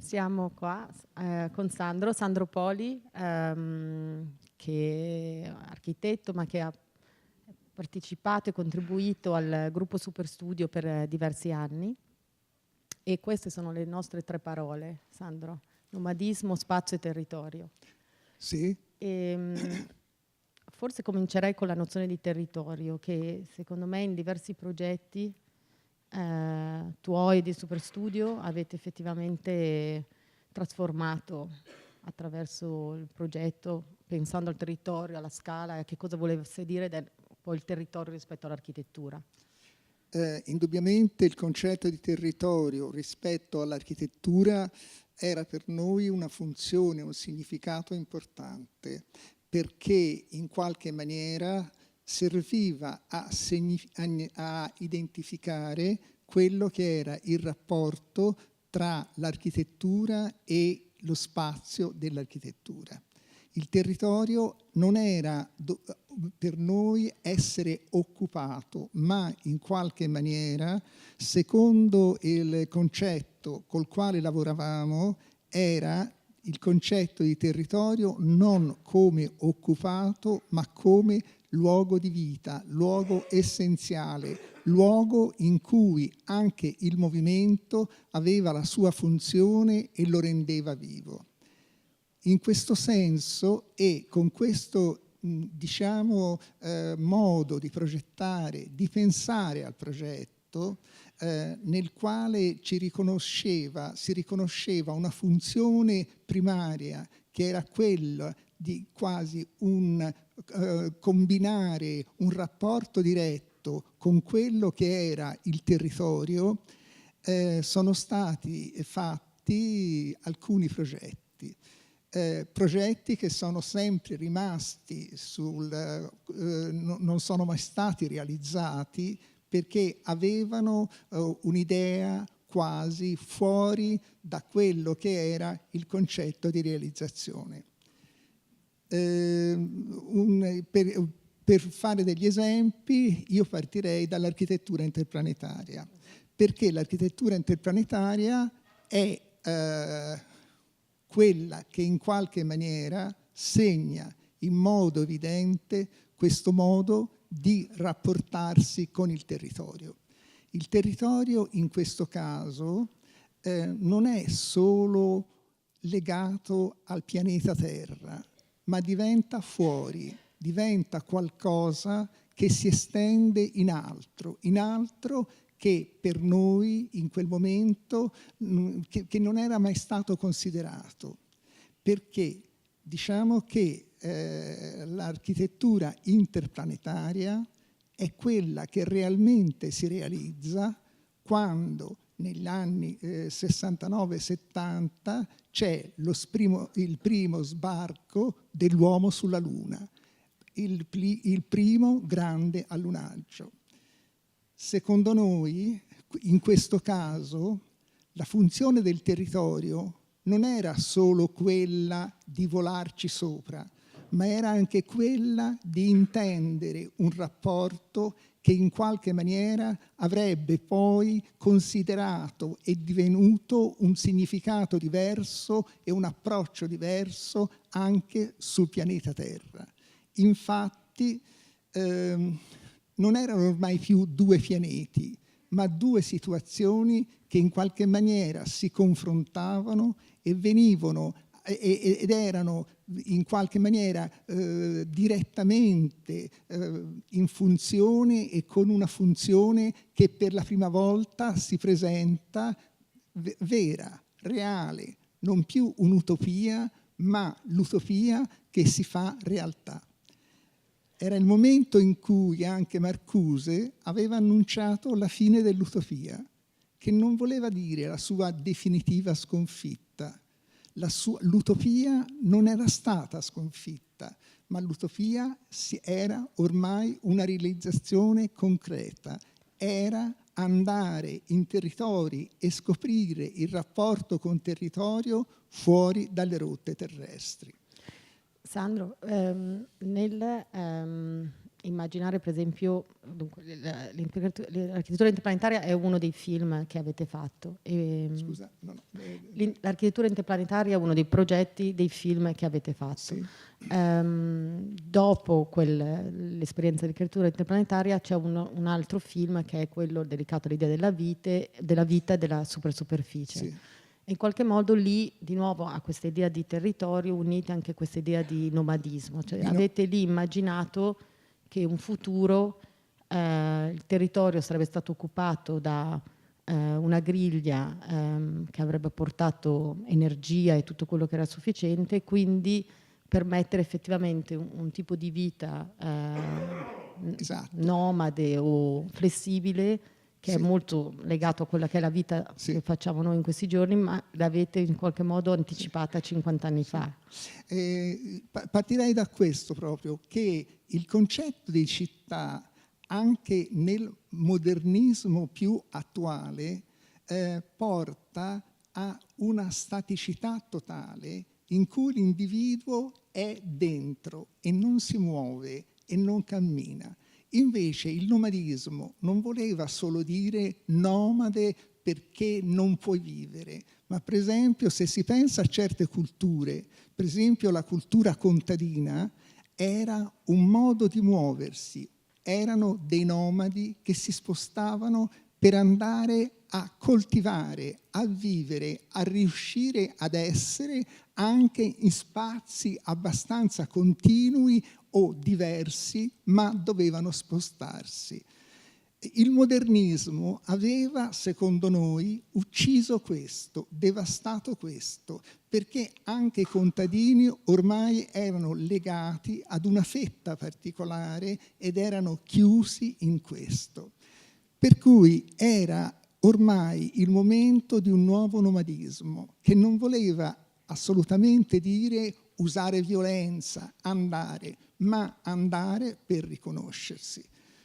Siamo qua con Sandro Poli, che è architetto ma che ha partecipato e contribuito al gruppo Superstudio per diversi anni. E queste sono le nostre 3 parole, Sandro: nomadismo, spazio e territorio. Sì. Forse comincerei con la nozione di territorio, che secondo me in diversi progetti tuoi e di Superstudio avete effettivamente trasformato attraverso il progetto, pensando al territorio, alla scala e a che cosa volesse dire poi il territorio rispetto all'architettura. Indubbiamente il concetto di territorio rispetto all'architettura era per noi una funzione, un significato importante, perché in qualche maniera serviva a identificare quello che era il rapporto tra l'architettura e lo spazio dell'architettura. Il territorio non era per noi essere occupato, ma in qualche maniera, secondo il concetto col quale lavoravamo, era il concetto di territorio non come occupato, ma come luogo di vita, luogo essenziale, luogo in cui anche il movimento aveva la sua funzione e lo rendeva vivo. In questo senso e con questo modo di progettare, di pensare al progetto, nel quale si riconosceva una funzione primaria che era quella di quasi combinare un rapporto diretto con quello che era il territorio, sono stati fatti alcuni progetti. Progetti che sono sempre rimasti non sono mai stati realizzati perché avevano un'idea quasi fuori da quello che era il concetto di realizzazione. Per fare degli esempi, io partirei dall'architettura interplanetaria, perché l'architettura interplanetaria è quella che in qualche maniera segna in modo evidente questo modo di rapportarsi con il territorio. Il territorio in questo caso non è solo legato al pianeta Terra, ma diventa fuori, diventa qualcosa che si estende in altro che per noi in quel momento che non era mai stato considerato, perché diciamo che l'architettura interplanetaria è quella che realmente si realizza quando negli anni 69-70 c'è il primo sbarco dell'uomo sulla Luna, il primo grande allunaggio. Secondo noi, in questo caso, la funzione del territorio non era solo quella di volarci sopra, ma era anche quella di intendere un rapporto che in qualche maniera avrebbe poi considerato e divenuto un significato diverso e un approccio diverso anche sul pianeta Terra. Infatti, non erano ormai più 2 pianeti, ma 2 situazioni che in qualche maniera si confrontavano e ed erano in qualche maniera direttamente in funzione e con una funzione che per la prima volta si presenta vera, reale, non più un'utopia, ma l'utopia che si fa realtà. Era il momento in cui anche Marcuse aveva annunciato la fine dell'utopia, che non voleva dire la sua definitiva sconfitta. L'utopia non era stata sconfitta, ma l'utopia era ormai una realizzazione concreta. Era andare in territori e scoprire il rapporto con territorio fuori dalle rotte terrestri. Sandro, immaginare per esempio, dunque, l'architettura interplanetaria è uno dei film che avete fatto. Scusa, no. L'architettura interplanetaria è uno dei progetti, dei film che avete fatto. Sì. Dopo l'esperienza di architettura interplanetaria c'è un altro film che è quello dedicato all'idea della vita e della superficie. Sì. In qualche modo lì di nuovo a questa idea di territorio unite anche questa idea di nomadismo, cioè avete lì immaginato che un futuro il territorio sarebbe stato occupato da una griglia che avrebbe portato energia e tutto quello che era sufficiente, quindi permettere effettivamente un tipo di vita esatto. nomade o flessibile, che sì. è molto legato a quella che è la vita sì. che facciamo noi in questi giorni, ma l'avete in qualche modo anticipata 50 anni fa. Partirei da questo proprio, che il concetto di città, anche nel modernismo più attuale, porta a una staticità totale in cui l'individuo è dentro e non si muove e non cammina. Invece il nomadismo non voleva solo dire nomade perché non puoi vivere, ma per esempio se si pensa a certe culture, per esempio la cultura contadina, era un modo di muoversi, erano dei nomadi che si spostavano per andare a coltivare, a vivere, a riuscire ad essere anche in spazi abbastanza continui o diversi, ma dovevano spostarsi. Il modernismo aveva, secondo noi, ucciso questo, devastato questo, perché anche i contadini ormai erano legati ad una fetta particolare ed erano chiusi in questo. Per cui era ormai il momento di un nuovo nomadismo che non voleva assolutamente dire usare violenza, andare, ma andare per riconoscersi.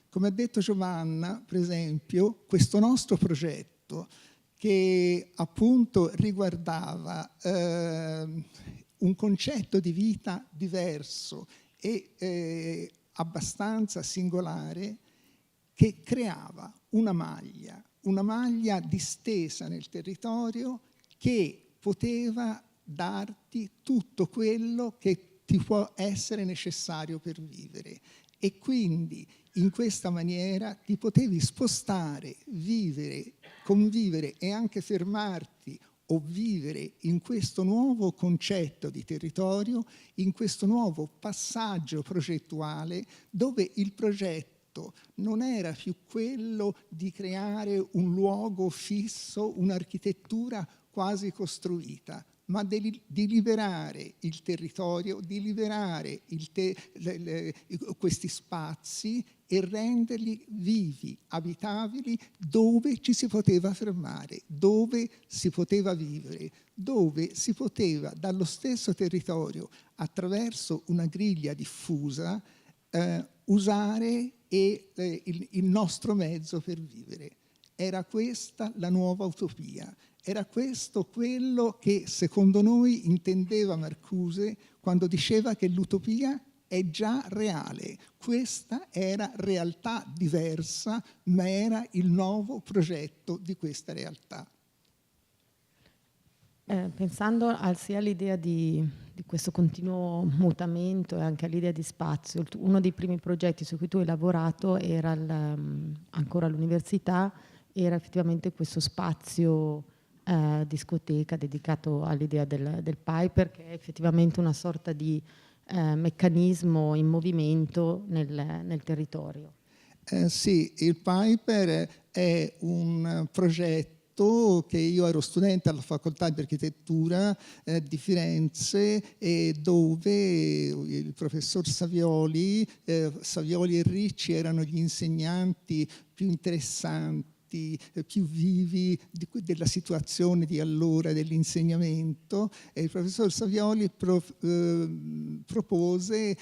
Come ha detto Giovanna, per esempio, questo nostro progetto che appunto riguardava un concetto di vita diverso e abbastanza singolare, che creava una maglia distesa nel territorio che poteva darti tutto quello che ti può essere necessario per vivere. E quindi in questa maniera ti potevi spostare, vivere, convivere e anche fermarti o vivere in questo nuovo concetto di territorio, in questo nuovo passaggio progettuale dove il progetto non era più quello di creare un luogo fisso, un'architettura quasi costruita, ma di liberare il territorio, di liberare questi spazi e renderli vivi, abitabili, dove ci si poteva fermare, dove si poteva vivere, dove si poteva dallo stesso territorio, attraverso una griglia diffusa, usare il nostro mezzo per vivere. Era questa la nuova utopia. Era questo quello che secondo noi intendeva Marcuse quando diceva che l'utopia è già reale. Questa era realtà diversa, ma era il nuovo progetto di questa realtà. Pensando sia all'idea di questo continuo mutamento e anche all'idea di spazio, uno dei primi progetti su cui tu hai lavorato era ancora all'università, era effettivamente questo spazio discoteca dedicato all'idea del Piper, che è effettivamente una sorta di meccanismo in movimento nel territorio. Sì, il Piper è un progetto che io ero studente alla facoltà di architettura di Firenze e dove il professor Savioli e Ricci erano gli insegnanti più interessanti aspetti più vivi della situazione di allora dell'insegnamento, e il professor Savioli propose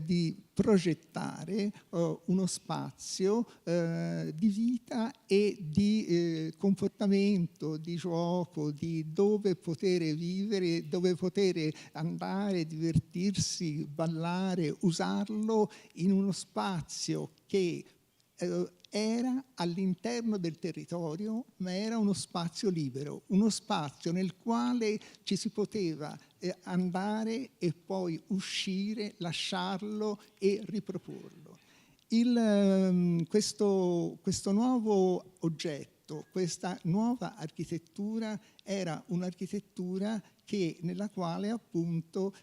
di progettare uno spazio di vita e di comportamento, di gioco, di dove poter vivere, dove poter andare, divertirsi, ballare, usarlo in uno spazio che era all'interno del territorio, ma era uno spazio libero, uno spazio nel quale ci si poteva andare e poi uscire, lasciarlo e riproporlo. Questo nuovo oggetto, questa nuova architettura era un'architettura nella quale appunto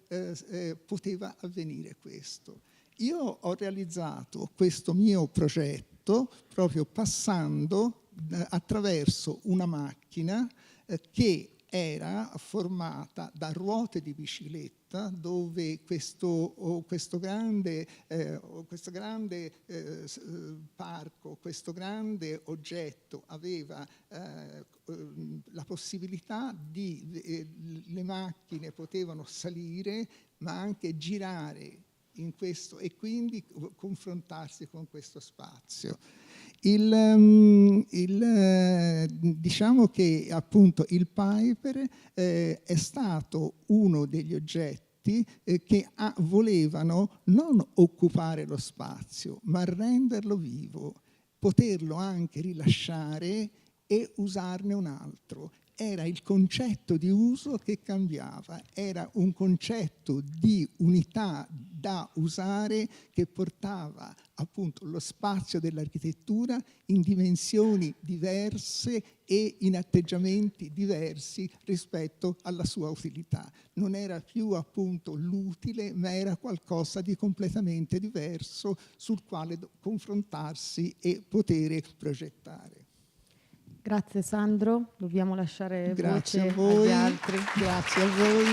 poteva avvenire questo. Io ho realizzato questo mio progetto proprio passando attraverso una macchina che era formata da ruote di bicicletta, dove questo grande parco, questo grande oggetto aveva la possibilità le macchine potevano salire ma anche girare in questo e quindi confrontarsi con questo spazio. Diciamo che appunto il Piper è stato uno degli oggetti che volevano non occupare lo spazio, ma renderlo vivo, poterlo anche rilasciare e usarne un altro. Era il concetto di uso che cambiava, era un concetto di unità da usare che portava appunto lo spazio dell'architettura in dimensioni diverse e in atteggiamenti diversi rispetto alla sua utilità. Non era più appunto l'utile, ma era qualcosa di completamente diverso sul quale confrontarsi e poter progettare. Grazie Sandro, dobbiamo lasciare Grazie voce a voi, agli altri. grazie a voi.